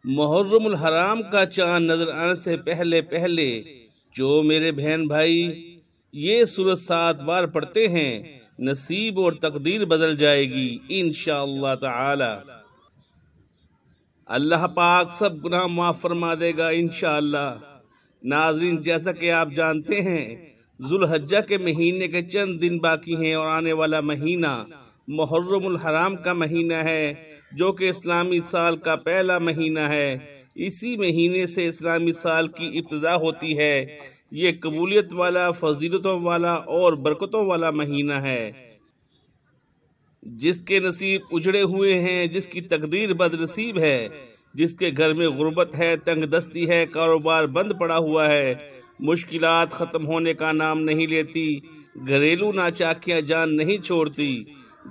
محرم الحرام کا چاند نظر آنے سے پہلے پہلے جو میرے بہن بھائی یہ سورت 7 بار پڑھتے ہیں نصیب اور تقدیر بدل جائے گی انشاءاللہ تعالی۔ اللہ پاک سب گناہ معاف فرما دے گا انشاءاللہ۔ ناظرین، جیسا کہ آپ جانتے ہیں ذوالحجہ کے مہینے کے چند دن باقی ہیں اور آنے والا مہینہ محرم الحرام کا مہینہ ہے جو کہ اسلامی سال کا پہلا مہینہ ہے۔ اسی مہینے سے اسلامی سال کی ابتدا ہوتی ہے۔ یہ قبولیت والا، فضیلتوں والا اور برکتوں والا مہینہ ہے۔ جس کے نصیب اجڑے ہوئے ہیں، جس کی تقدیر بد نصیب ہے، جس کے گھر میں غربت ہے، تنگ دستی ہے، کاروبار بند پڑا ہوا ہے، مشکلات ختم ہونے کا نام نہیں لیتی، گھریلو ناچاکیاں جان نہیں چھوڑتی،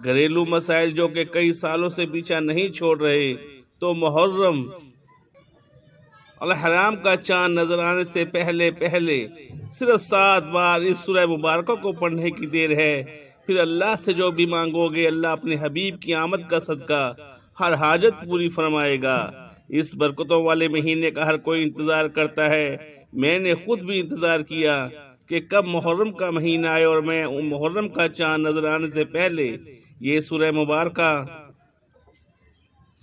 گھریلو مسائل جو کہ کئی سالوں سے پیچھا نہیں چھوڑ رہے، تو محرم الحرام کا چاند نظر آنے سے پہلے پہلے صرف 7 بار اس سورہ مبارکہ کو پڑھنے کی دیر ہے۔ پھر اللہ سے جو بھی مانگو گے اللہ اپنے حبیب کی آمد کا صدقہ ہر حاجت پوری فرمائے گا۔ اس برکتوں والے مہینے کا ہر کوئی انتظار کرتا ہے۔ میں نے خود بھی انتظار کیا کہ کب محرم کا مہینہ آئے اور میں محرم کا چاند نظر آنے سے پہلے یہ سورہ مبارکہ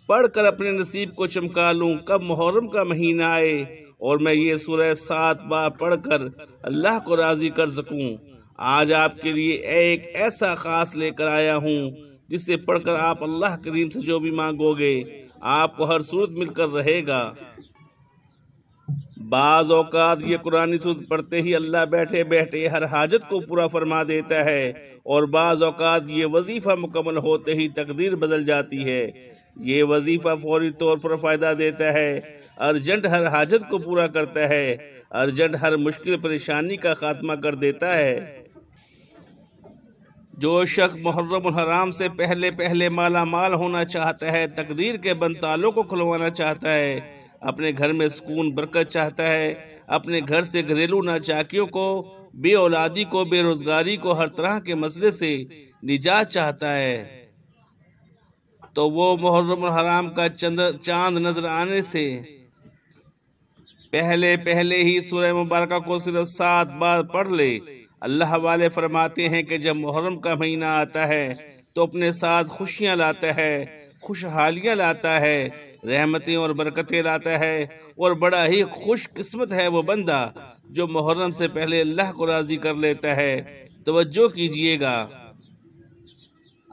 پڑھ کر اپنے نصیب کو چمکا لوں، کب محرم کا مہینہ آئے اور میں یہ سورہ 7 بار پڑھ کر اللہ کو راضی کر سکوں۔ آج آپ کے لیے ایک ایسا خاص لے کر آیا ہوں جسے پڑھ کر آپ اللہ کریم سے جو بھی مانگو گے آپ کو ہر صورت مل کر رہے گا۔ بعض اوقات یہ قرآن سورت پڑھتے ہی اللہ بیٹھے بیٹھے ہر حاجت کو پورا فرما دیتا ہے، اور بعض اوقات یہ وظیفہ مکمل ہوتے ہی تقدیر بدل جاتی ہے۔ یہ وظیفہ فوری طور پر فائدہ دیتا ہے، ارجنٹ ہر حاجت کو پورا کرتا ہے، ارجنٹ ہر مشکل پریشانی کا خاتمہ کر دیتا ہے۔ جو شخص محرم الحرام سے پہلے پہلے مالا مال ہونا چاہتا ہے، تقدیر کے بند تالوں کو کھلوانا چاہتا ہے، اپنے گھر میں سکون برکت چاہتا ہے، اپنے گھر سے گھریلو ناچاکیوں کو، بے اولادی کو، بے روزگاری کو، ہر طرح کے مسئلے سے نجات چاہتا ہے، تو وہ محرم الحرام کا چاند نظر آنے سے پہلے پہلے ہی سورہ مبارکہ کو صرف 7 بار پڑھ لے۔ اللہ والے فرماتے ہیں کہ جب محرم کا مہینہ آتا ہے تو اپنے ساتھ خوشیاں لاتا ہے، خوشحالیاں لاتا ہے، رحمتیں اور برکتیں لاتا ہے، اور بڑا ہی خوش قسمت ہے وہ بندہ جو محرم سے پہلے اللہ کو راضی کر لیتا ہے۔ توجہ کیجئے گا،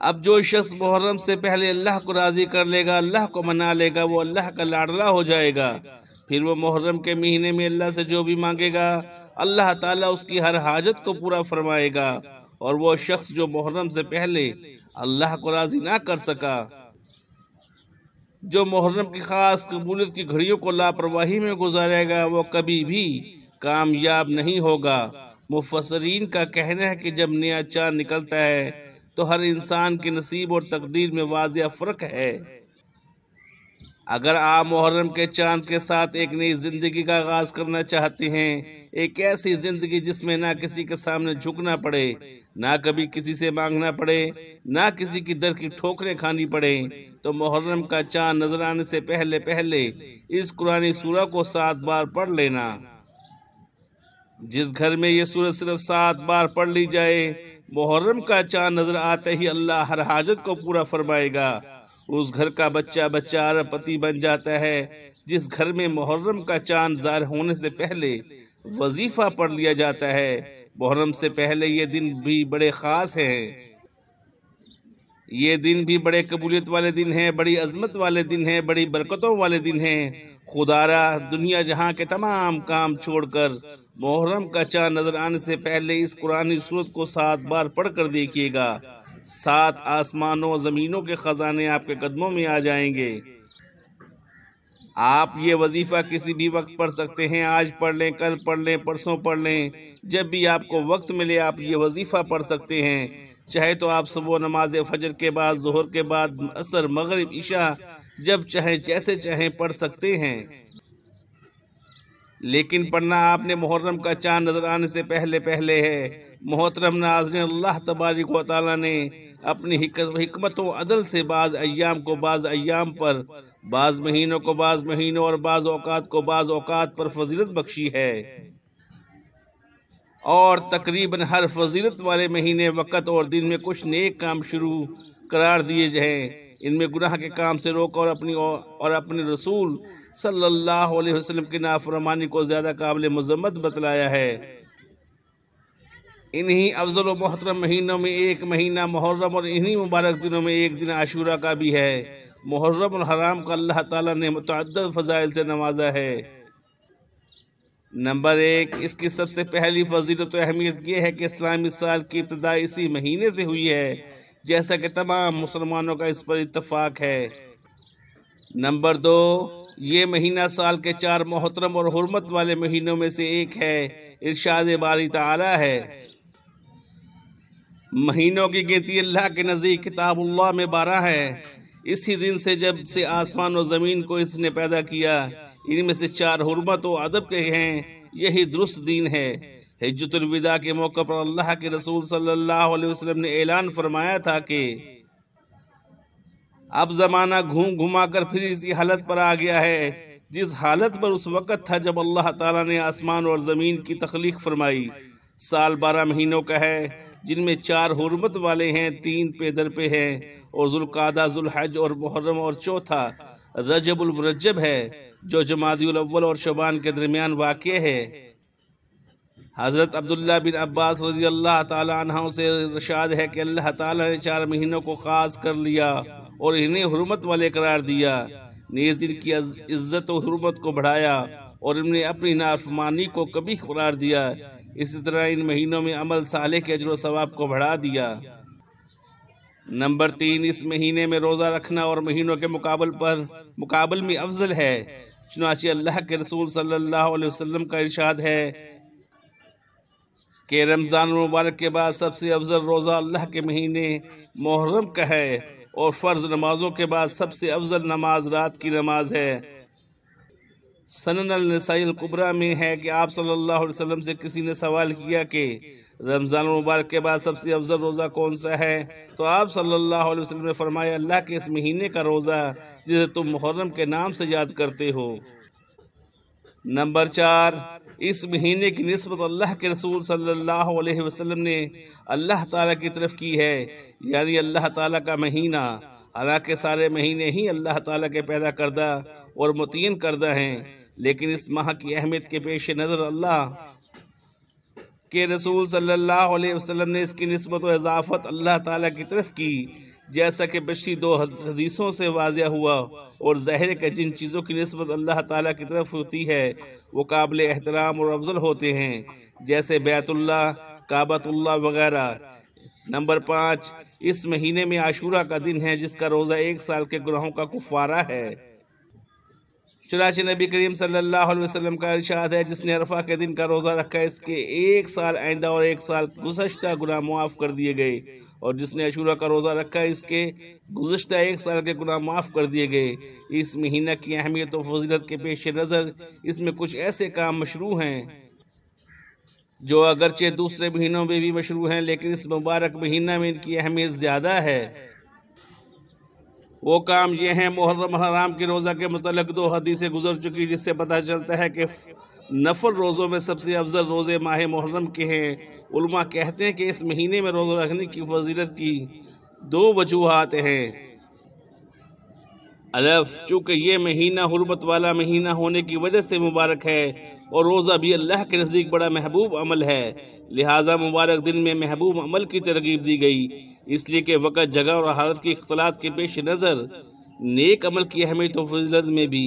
اب جو شخص محرم سے پہلے اللہ کو راضی کر لے گا، اللہ کو منا لے گا، وہ اللہ کا لاڈلا ہو جائے گا۔ پھر وہ محرم کے مہینے میں اللہ سے جو بھی مانگے گا اللہ تعالیٰ اس کی ہر حاجت کو پورا فرمائے گا۔ اور وہ شخص جو محرم سے پہلے اللہ کو راضی نہ کر سکا، جو محرم کی خاص قبولیت کی گھڑیوں کو لاپرواہی میں گزارے گا، وہ کبھی بھی کامیاب نہیں ہوگا۔ مفسرین کا کہنا ہے کہ جب نیا چاند نکلتا ہے تو ہر انسان کے نصیب اور تقدیر میں واضح فرق ہے۔ اگر آپ محرم کے چاند کے ساتھ ایک نئی زندگی کا آغاز کرنا چاہتے ہیں، ایک ایسی زندگی جس میں نہ کسی کے سامنے جھکنا پڑے، نہ کبھی کسی سے مانگنا پڑے، نہ کسی کی در کی ٹھوکریں کھانی پڑے، تو محرم کا چاند نظر آنے سے پہلے پہلے اس قرآنی سورہ کو 7 بار پڑھ لینا۔ جس گھر میں یہ سورہ صرف 7 بار پڑھ لی جائے، محرم کا چاند نظر آتے ہی اللہ ہر حاجت کو پورا فرمائے گا۔ اس گھر کا بچہ ارب پتی بن جاتا ہے۔ جس گھر میں محرم کا چاند ظاہر ہونے سے پہلے وظیفہ پڑھ لیا جاتا ہے، محرم سے پہلے یہ دن بھی بڑے خاص ہیں، یہ دن بھی بڑے قبولیت والے دن ہیں، بڑی عظمت والے دن ہیں، بڑی برکتوں والے دن ہیں۔ خدارا دنیا جہاں کے تمام کام چھوڑ کر محرم کا چاند نظر آنے سے پہلے اس قرآنی سورت کو 7 بار پڑھ کر دیکھیے گا۔ 7 آسمانوں و زمینوں کے خزانے آپ کے قدموں میں آ جائیں گے۔ آپ یہ وظیفہ کسی بھی وقت پڑھ سکتے ہیں، آج پڑھ لیں، کل پڑھ لیں، پرسوں پڑھ لیں، جب بھی آپ کو وقت ملے آپ یہ وظیفہ پڑھ سکتے ہیں۔ چاہے تو آپ صبح نماز فجر کے بعد، ظہر کے بعد، عصر، مغرب، عشاء، جب چاہیں جیسے چاہیں پڑھ سکتے ہیں، لیکن پڑھنا آپ نے محرم کا چاند نظر آنے سے پہلے پہلے ہے۔ محترم ناظرین، اللہ تبارک و تعالیٰ نے اپنی حکمت و عدل سے بعض ایام کو بعض ایام پر بعض مہینوں کو بعض مہینوں اور بعض اوقات کو بعض اوقات پر فضیلت بخشی ہے، اور تقریباً ہر فضیلت والے مہینے وقت اور دن میں کچھ نیک کام شروع قرار دیے جائیں، ان میں گناہ کے کام سے روک اور اپنے رسول صلی اللہ علیہ وسلم کی نافرمانی کو زیادہ قابل مذمت بتلایا ہے۔ انہی افضل و محترم مہینوں میں ایک مہینہ محرم اور انہی مبارک دنوں میں ایک دن عاشورہ کا بھی ہے۔ محرم اور حرام کا اللہ تعالیٰ نے متعدد فضائل سے نوازا ہے۔ نمبر 1، اس کی سب سے پہلی فضیلت و اہمیت یہ ہے کہ اسلامی سال کی ابتدا اسی مہینے سے ہوئی ہے، جیسا کہ تمام مسلمانوں کا اس پر اتفاق ہے۔ نمبر 2، یہ مہینہ سال کے 4 محترم اور حرمت والے مہینوں میں سے ایک ہے۔ ارشاد باری تعالی ہے، مہینوں کی گنتی اللہ کے نزدیک کتاب اللہ میں 12 ہے، اسی دن سے جب سے آسمان و زمین کو اس نے پیدا کیا، ان میں سے 4 حرمت و ادب کے ہیں، یہی درست دین ہے۔ حجۃ الوداع کے موقع پر اللہ کے رسول صلی اللہ علیہ وسلم نے اعلان فرمایا تھا کہ اب زمانہ گھوم گھما کر پھر اسی حالت پر آ گیا ہے جس حالت پر اس وقت تھا جب اللہ تعالیٰ نے آسمان اور زمین کی تخلیق فرمائی۔ سال 12 مہینوں کا ہے، جن میں 4 حرمت والے ہیں، 3 پے در پہ ہیں، اور ذوالقعدہ، ذوالحج اور محرم، اور چوتھا رجب المرجب ہے جو جمادی الاول اور شعبان کے درمیان واقع ہے۔ حضرت عبداللہ بن عباس رضی اللہ تعالی عنہ سے ارشاد ہے کہ اللہ تعالیٰ نے 4 مہینوں کو خاص کر لیا اور انہیں حرمت والے قرار دیا، نیز ان کی عزت و حرمت کو بڑھایا اور انہیں اپنی نافرمانی کو کبھی قرار دیا، اسی طرح ان مہینوں میں عمل صالح کے اجر و ثواب کو بڑھا دیا۔ نمبر 3، اس مہینے میں روزہ رکھنا اور مہینوں کے مقابل میں افضل ہے، چنانچہ اللہ کے رسول صلی اللہ علیہ وسلم کا ارشاد ہے کہ رمضان المبارک کے بعد سب سے افضل روزہ اللہ کے مہینے محرم کا ہے، اور فرض نمازوں کے بعد سب سے افضل نماز رات کی نماز ہے۔ سنن النسائی الکبریٰ میں ہے کہ آپ صلی اللہ علیہ وسلم سے کسی نے سوال کیا کہ رمضان المبارک کے بعد سب سے افضل روزہ کون سا ہے، تو آپ صلی اللہ علیہ وسلم نے فرمایا، اللہ کے اس مہینے کا روزہ جسے تم محرم کے نام سے یاد کرتے ہو۔ نمبر 4، اس مہینے کی نسبت اللہ کے رسول صلی اللہ علیہ وسلم نے اللہ تعالیٰ کی طرف کی ہے، یعنی اللہ تعالیٰ کا مہینہ، حالانکہ سارے مہینے ہی اللہ تعالیٰ کے پیدا کردہ اور متعین کردہ ہیں، لیکن اس ماہ کی اہمیت کے پیش نظر اللہ کے رسول صلی اللہ علیہ وسلم نے اس کی نسبت و اضافت اللہ تعالیٰ کی طرف کی، جیسا کہ پچھلی 2 حدیثوں سے واضح ہوا، اور ظاہر کہ جن چیزوں کی نسبت اللہ تعالیٰ کی طرف ہوتی ہے وہ قابل احترام اور افضل ہوتے ہیں، جیسے بیت اللہ، کعبۃ اللہ وغیرہ۔ نمبر 5، اس مہینے میں عاشورہ کا دن ہے جس کا روزہ 1 سال کے گناہوں کا کفارہ ہے، چنانچہ نبی کریم صلی اللہ علیہ وسلم کا ارشاد ہے، جس نے عرفہ کے دن کا روزہ رکھا اس کے 1 سال آئندہ اور 1 سال گزشتہ گناہ معاف کر دیے گئے، اور جس نے عاشورہ کا روزہ رکھا اس کے گزشتہ 1 سال کے گناہ معاف کر دیے گئے۔ اس مہینہ کی اہمیت و فضیلت کے پیش نظر اس میں کچھ ایسے کام مشروع ہیں جو اگرچہ دوسرے مہینوں میں بھی مشروع ہیں، لیکن اس مبارک مہینہ میں ان کی اہمیت زیادہ ہے۔ وہ کام یہ ہیں، محرم حرام کے روزہ کے متعلق 2 حدیثیں گزر چکی، جس سے پتہ چلتا ہے کہ نفل روزوں میں سب سے افضل روزے ماہ محرم کے ہیں۔ علماء کہتے ہیں کہ اس مہینے میں روزہ رکھنے کی فضیلت کی 2 وجوہات ہیں۔ الف، چونکہ یہ مہینہ حرمت والا مہینہ ہونے کی وجہ سے مبارک ہے، اور روزہ بھی اللہ کے نزدیک بڑا محبوب عمل ہے، لہٰذا مبارک دن میں محبوب عمل کی ترغیب دی گئی، اس لیے کہ وقت، جگہ اور حالت کی اختلاط کے پیش نظر نیک عمل کی اہمیت و فضیلت میں بھی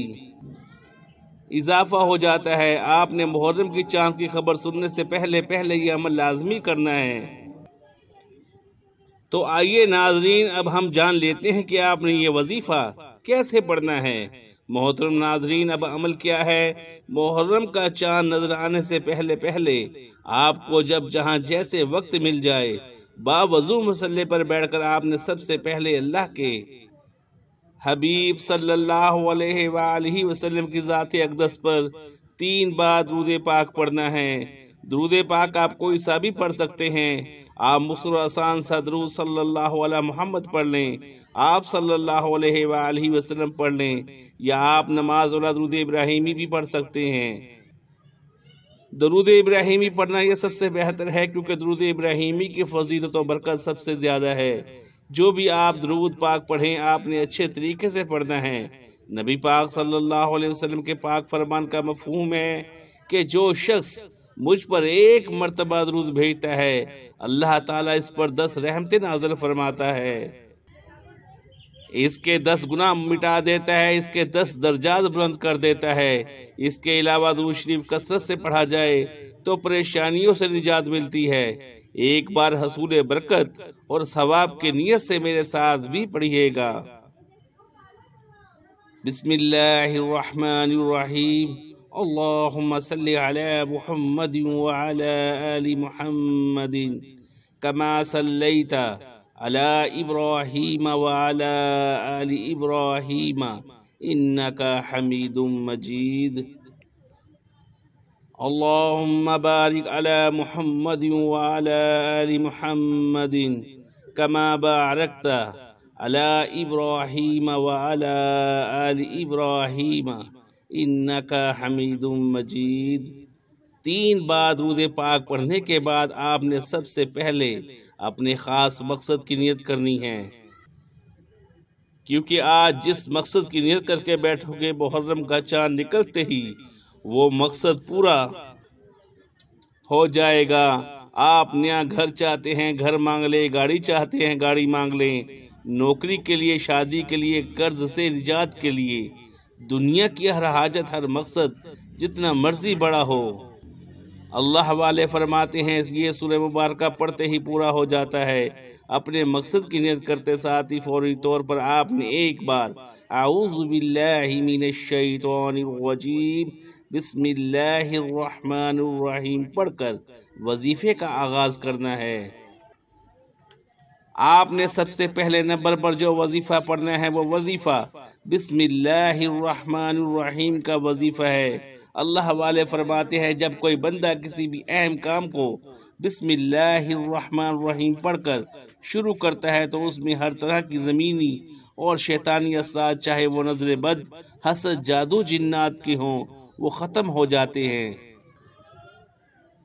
اضافہ ہو جاتا ہے۔ آپ نے محرم کی چاند کی خبر سننے سے پہلے یہ عمل لازمی کرنا ہے۔ تو آئیے ناظرین، اب ہم جان لیتے ہیں کہ آپ نے یہ وظیفہ کیسے پڑھنا ہے۔ محترم ناظرین، اب عمل کیا ہے؟ محرم کا چاند نظر آنے سے پہلے آپ کو جب جہاں جیسے وقت مل جائے، باوضو مصلی پر بیٹھ کر آپ نے سب سے پہلے اللہ کے حبیب صلی اللہ علیہ وآلہ وسلم کی ذات اقدس پر 3 بار درود پاک پڑھنا ہے۔ درود پاک آپ کوئی سا بھی پڑھ سکتے ہیں۔ آپ مختصر آسان سا درود صلی اللہ علیہ محمد پڑھ لیں، آپ صلی اللہ علیہ وآلہ وسلم پڑھ لیں، یا آپ نماز والا درود ابراہیمی بھی پڑھ سکتے ہیں۔ درود ابراہیمی پڑھنا یہ سب سے بہتر ہے، کیونکہ درود ابراہیمی کی فضیلت و برکت سب سے زیادہ ہے۔ جو بھی آپ درود پاک پڑھیں آپ نے اچھے طریقے سے پڑھنا ہے۔ نبی پاک صلی اللہ علیہ وسلم کے پاک فرمان کا مفہوم ہے کہ جو شخص مجھ پر ایک مرتبہ درود بھیجتا ہے اللہ تعالیٰ اس پر 10 رحمتیں نازل فرماتا ہے، اس کے 10 گناہ مٹا دیتا ہے، اس کے 10 درجات بلند کر دیتا ہے۔ اس کے علاوہ درود شریف کثرت سے پڑھا جائے تو پریشانیوں سے نجات ملتی ہے۔ ایک بار حصول برکت اور ثواب کی نیت سے میرے ساتھ بھی پڑھیے گا۔ بسم اللہ الرحمن الرحیم، اللہم صلی علی محمد وعلی آل محمد کما صلیت علی ابراہیم وعلی آل ابراہیم انکا حمید مجید۔ اللہم بارک علی محمد وعلی آل محمد کما بارکت علی ابراہیم وعلی آل ابراہیم انکا حمید مجید۔ 3 بار درود پاک پڑھنے کے بعد آپ نے سب سے پہلے اپنے خاص مقصد کی نیت کرنی ہے، کیونکہ آج جس مقصد کی نیت کر کے بیٹھو گے محرم کا چاند نکلتے ہی وہ مقصد پورا ہو جائے گا۔ آپ نیا گھر چاہتے ہیں گھر مانگ لیں، گاڑی چاہتے ہیں گاڑی مانگ لیں، نوکری کے لیے، شادی کے لیے، قرض سے نجات کے لیے، دنیا کی ہر حاجت، ہر مقصد جتنا مرضی بڑا ہو، اللہ والے فرماتے ہیں یہ سورہ مبارکہ پڑھتے ہی پورا ہو جاتا ہے۔ اپنے مقصد کی نیت کرتے ساتھ ہی فوری طور پر آپ نے ایک بار اعوذ باللہ من الشیطان الرجیم بسم اللہ الرحمن الرحیم پڑھ کر وظیفے کا آغاز کرنا ہے۔ آپ نے سب سے پہلے نمبر پر جو وظیفہ پڑھنا ہے وہ وظیفہ بسم اللہ الرحمن الرحیم کا وظیفہ ہے۔ اللہ والے فرماتے ہیں جب کوئی بندہ کسی بھی اہم کام کو بسم اللہ الرحمن الرحیم پڑھ کر شروع کرتا ہے تو اس میں ہر طرح کی زمینی اور شیطانی اثرات، چاہے وہ نظر بد، حسد، جادو، جنات کے ہوں، وہ ختم ہو جاتے ہیں۔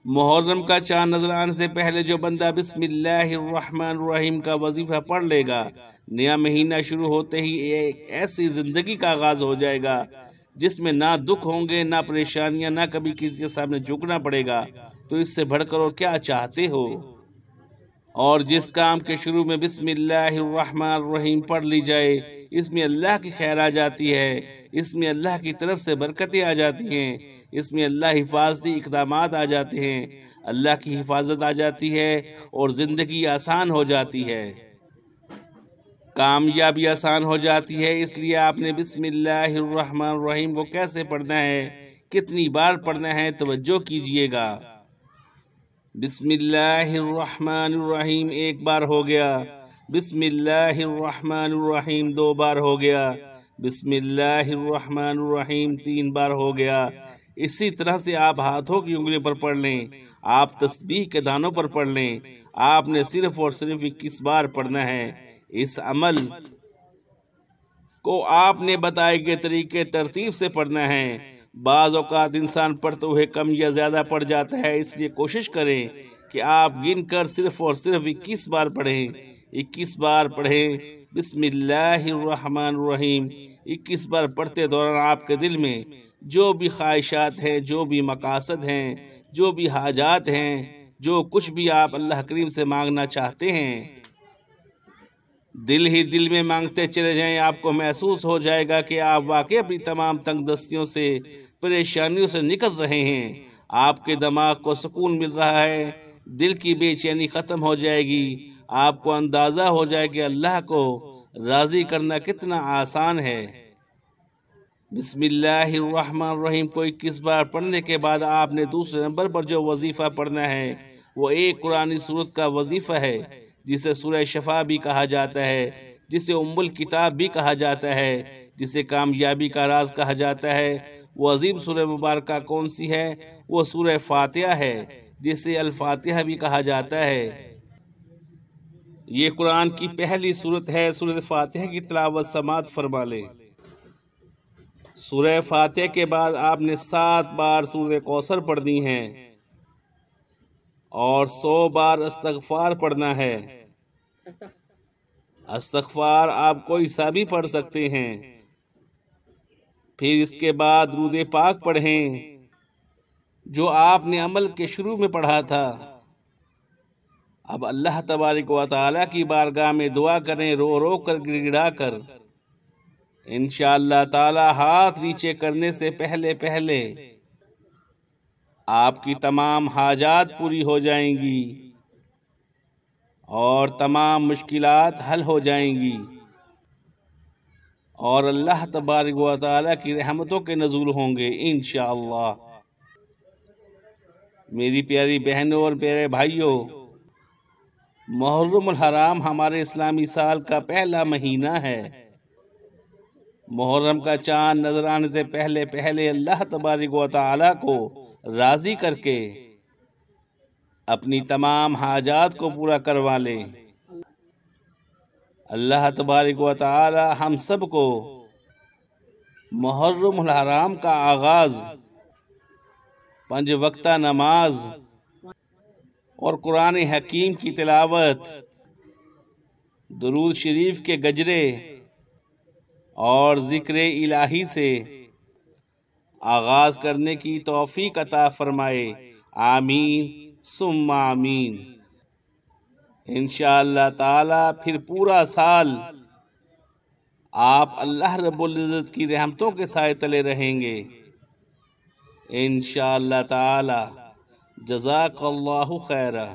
محرم کا چاند نظر آنے سے پہلے جو بندہ بسم اللہ الرحمن الرحیم کا وظیفہ پڑھ لے گا، نیا مہینہ شروع ہوتے ہی ایک ایسی زندگی کا آغاز ہو جائے گا جس میں نہ دکھ ہوں گے، نہ پریشانیاں، نہ کبھی کسی کے سامنے جھکنا پڑے گا۔ تو اس سے بڑھ کر اور کیا چاہتے ہو؟ اور جس کام کے شروع میں بسم اللہ الرحمن الرحیم پڑھ لی جائے اس میں اللہ کی خیر آ جاتی ہے، اس میں اللہ کی طرف سے برکتیں آ جاتی ہیں، اس میں اللہ حفاظتی اقدامات آ جاتے ہیں، اللہ کی حفاظت آ جاتی ہے اور زندگی آسان ہو جاتی ہے، کامیابی آسان ہو جاتی ہے۔ اس لیے آپ نے بسم اللہ الرحمن الرحیم کو کیسے پڑھنا ہے، کتنی بار پڑھنا ہے، توجہ کیجئے گا۔ بسم اللہ الرحمن الرحیم 1 بار ہو گیا، بسم اللہ الرحمن الرحیم 2 بار ہو گیا، بسم اللہ الرحمن الرحیم 3 بار ہو گیا۔ اسی طرح سے آپ ہاتھوں کی انگلیوں پر پڑھ لیں، آپ تسبیح کے دانوں پر پڑھ لیں۔ آپ نے صرف اور صرف 21 بار پڑھنا ہے۔ اس عمل کو آپ نے بتائے گئے طریقے ترتیب سے پڑھنا ہے۔ بعض اوقات انسان پڑھتے ہوئے کم یا زیادہ پڑھ جاتا ہے، اس لیے کوشش کریں کہ آپ گن کر صرف اور صرف 21 بار پڑھیں۔ 21 بار پڑھیں بسم اللہ الرحمن الرحیم۔ 21 بار پڑھتے دوران آپ کے دل میں جو بھی خواہشات ہیں، جو بھی مقاصد ہیں، جو بھی حاجات ہیں، جو کچھ بھی آپ اللہ کریم سے مانگنا چاہتے ہیں، دل ہی دل میں مانگتے چلے جائیں۔ آپ کو محسوس ہو جائے گا کہ آپ واقعی اپنی تمام تنگ دستیوں سے، پریشانیوں سے نکل رہے ہیں۔ آپ کے دماغ کو سکون مل رہا ہے، دل کی بے چینی ختم ہو جائے گی۔ آپ کو اندازہ ہو جائے کہ اللہ کو راضی کرنا کتنا آسان ہے۔ بسم اللہ الرحمن الرحیم کو 21 بار پڑھنے کے بعد آپ نے دوسرے نمبر پر جو وظیفہ پڑھنا ہے وہ ایک قرآنی سورت کا وظیفہ ہے، جسے سورہ شفا بھی کہا جاتا ہے، جسے ام الکتاب بھی کہا جاتا ہے، جسے کامیابی کا راز کہا جاتا ہے۔ وہ عظیم سورہ مبارکہ کون سی ہے؟ وہ سورہ فاتحہ ہے۔ جسے الفاتحہ بھی کہا جاتا ہے۔ یہ قرآن کی پہلی سورت ہے۔ سورۃ فاتحہ کی تلاوت سماعت فرما لیں۔ سورہ فاتحہ کے بعد آپ نے 7 بار سورہ کوثر پڑھنی ہے اور 100 بار استغفار پڑھنا ہے۔ استغفار آپ کوئی سا بھی پڑھ سکتے ہیں۔ پھر اس کے بعد درود پاک پڑھیں جو آپ نے عمل کے شروع میں پڑھا تھا۔ اب اللہ تبارک و تعالیٰ کی بارگاہ میں دعا کریں، رو رو کر گڑ گڑا کر۔ انشاءاللہ تعالیٰ ہاتھ نیچے کرنے سے پہلے آپ کی تمام حاجات پوری ہو جائیں گی اور تمام مشکلات حل ہو جائیں گی اور اللہ تبارک و تعالیٰ کی رحمتوں کے نزول ہوں گے انشاءاللہ۔ میری پیاری بہنوں اور پیارے بھائیوں، محرم الحرام ہمارے اسلامی سال کا پہلا مہینہ ہے۔ محرم کا چاند نظر آنے سے پہلے اللہ تبارک و تعالیٰ کو راضی کر کے اپنی تمام حاجات کو پورا کروا لیں۔ اللہ تبارک و تعالیٰ ہم سب کو محرم الحرام کا آغاز 5 وقتہ نماز اور قرآن حکیم کی تلاوت، درود شریف کے گجرے اور ذکر الہی سے آغاز کرنے کی توفیق عطا فرمائے، آمین ثم آمین۔ انشاءاللہ تعالی پھر پورا سال آپ اللہ رب العزت کی رحمتوں کے سائے تلے رہیں گے انشاءاللہ تعالی۔ جزاک اللہ خیرہ۔